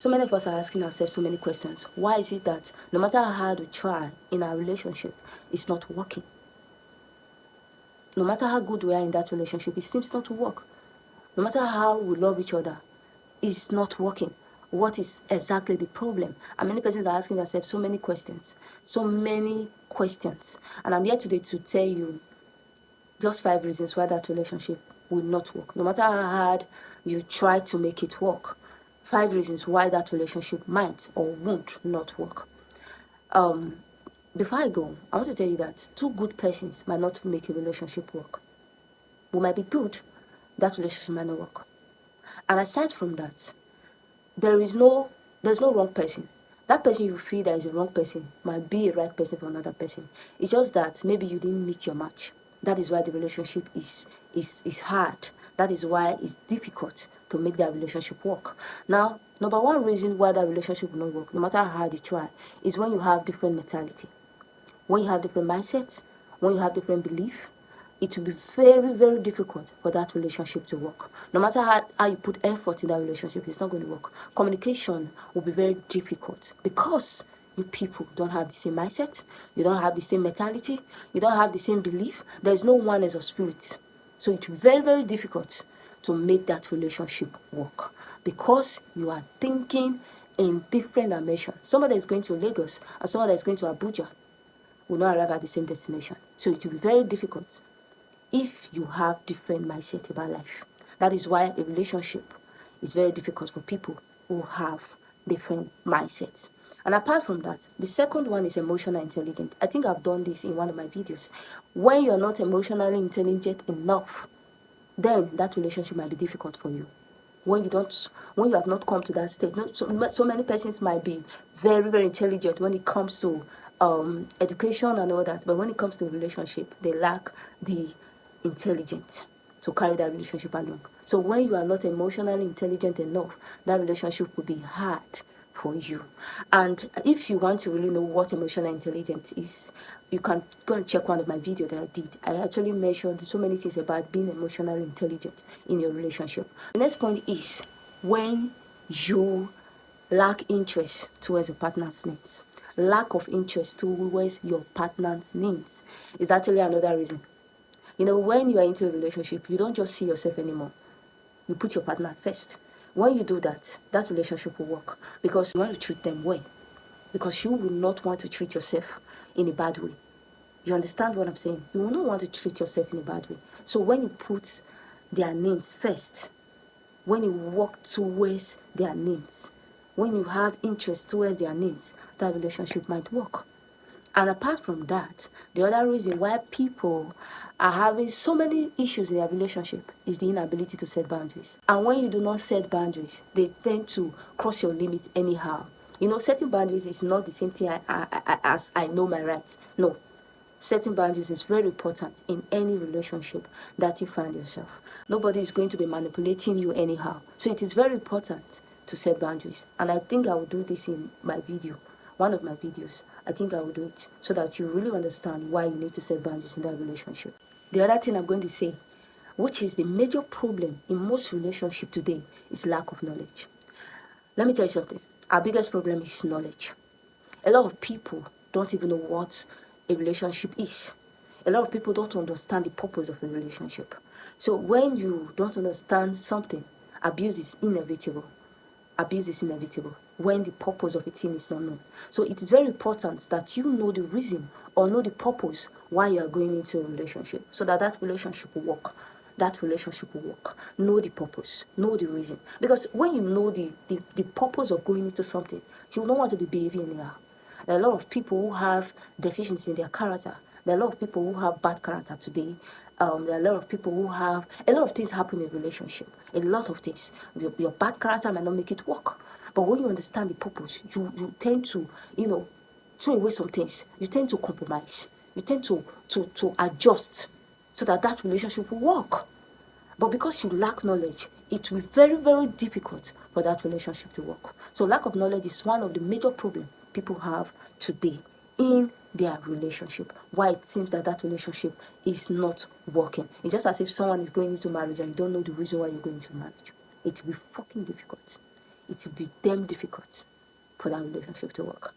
So many of us are asking ourselves so many questions. Why is it that no matter how hard we try in our relationship, it's not working? No matter how good we are in that relationship, it seems not to work. No matter how we love each other, it's not working. What is exactly the problem? And many persons are asking themselves so many questions. And I'm here today to tell you just 5 reasons why that relationship will not work. No matter how hard you try to make it work, 5 reasons why that relationship might or won't not work. Before I go, I want to tell you that 2 good persons might not make a relationship work. We might be good, that relationship might not work. And aside from that, there's no wrong person. That person you feel that is a wrong person might be a right person for another person. It's just that maybe you didn't meet your match. That is why the relationship is hard. That is why it's difficult to make that relationship work. Now, number 1 reason why that relationship will not work, no matter how hard you try, is when you have different mentality. When you have different mindsets, when you have different belief, it will be very, very difficult for that relationship to work. No matter how you put effort in that relationship, it's not going to work. Communication will be very difficult because you people don't have the same mindset, you don't have the same mentality, you don't have the same belief. There's no oneness of spirit. So it's very, very difficult to make that relationship work because you are thinking in different dimensions. Somebody is going to Lagos and somebody is going to Abuja will not arrive at the same destination. So it will be very difficult if you have different mindset about life. That is why a relationship is very difficult for people who have different mindsets. And apart from that, the second one is emotional intelligence. I think I've done this in one of my videos. When you're not emotionally intelligent enough, then that relationship might be difficult for you. When you have not come to that stage. So many persons might be very, very intelligent when it comes to education and all that, but when it comes to relationship, they lack the intelligence to carry that relationship along. So when you are not emotionally intelligent enough, that relationship will be hard for you. And if you want to really know what emotional intelligence is, you can go and check one of my videos that I did. I actually mentioned so many things about being emotionally intelligent in your relationship. The next point is when you lack interest towards your partner's needs. Lack of interest towards your partner's needs is actually another reason. When you are into a relationship, you don't just see yourself anymore. You put your partner first. When you do that, that relationship will work because you want to treat them well. Because you will not want to treat yourself in a bad way. You understand what I'm saying? You will not want to treat yourself in a bad way. So when you put their needs first, when you work towards their needs, when you have interest towards their needs, that relationship might work. And apart from that, the other reason why people are having so many issues in their relationship is the inability to set boundaries. And when you do not set boundaries, they tend to cross your limit anyhow. Setting boundaries is not the same thing as I know my rights. No. Setting boundaries is very important in any relationship that you find yourself. Nobody is going to be manipulating you anyhow. So it is very important to set boundaries. And I think I will do this in my video, one of my videos. I think I will do it so that you really understand why you need to set boundaries in that relationship. The other thing I'm going to say, which is the major problem in most relationships today, is lack of knowledge. Let me tell you something. Our biggest problem is knowledge. A lot of people don't even know what a relationship is. A lot of people don't understand the purpose of a relationship. So when you don't understand something, abuse is inevitable. Abuse is inevitable when the purpose of a thing is not known. So it is very important that you know the reason or know the purpose why you are going into a relationship so that that relationship will work. That relationship will work. Know the purpose, know the reason. Because when you know the purpose of going into something, you don't want to be behaving anyhow. There are a lot of people who have deficiency in their character. There are a lot of people who have bad character today. There are a lot of people who have a lot of things happen in a relationship. A lot of things. Your bad character might not make it work. But when you understand the purpose, you tend to, throw away some things. You tend to compromise. You tend to adjust so that that relationship will work. But because you lack knowledge, it will be very, very difficult for that relationship to work. So lack of knowledge is one of the major problems people have today in their relationship. Why it seems that relationship is not working. It's just as if someone is going into marriage and you don't know the reason why you're going into marriage. It will be fucking difficult. it will be damn difficult for that relationship to work.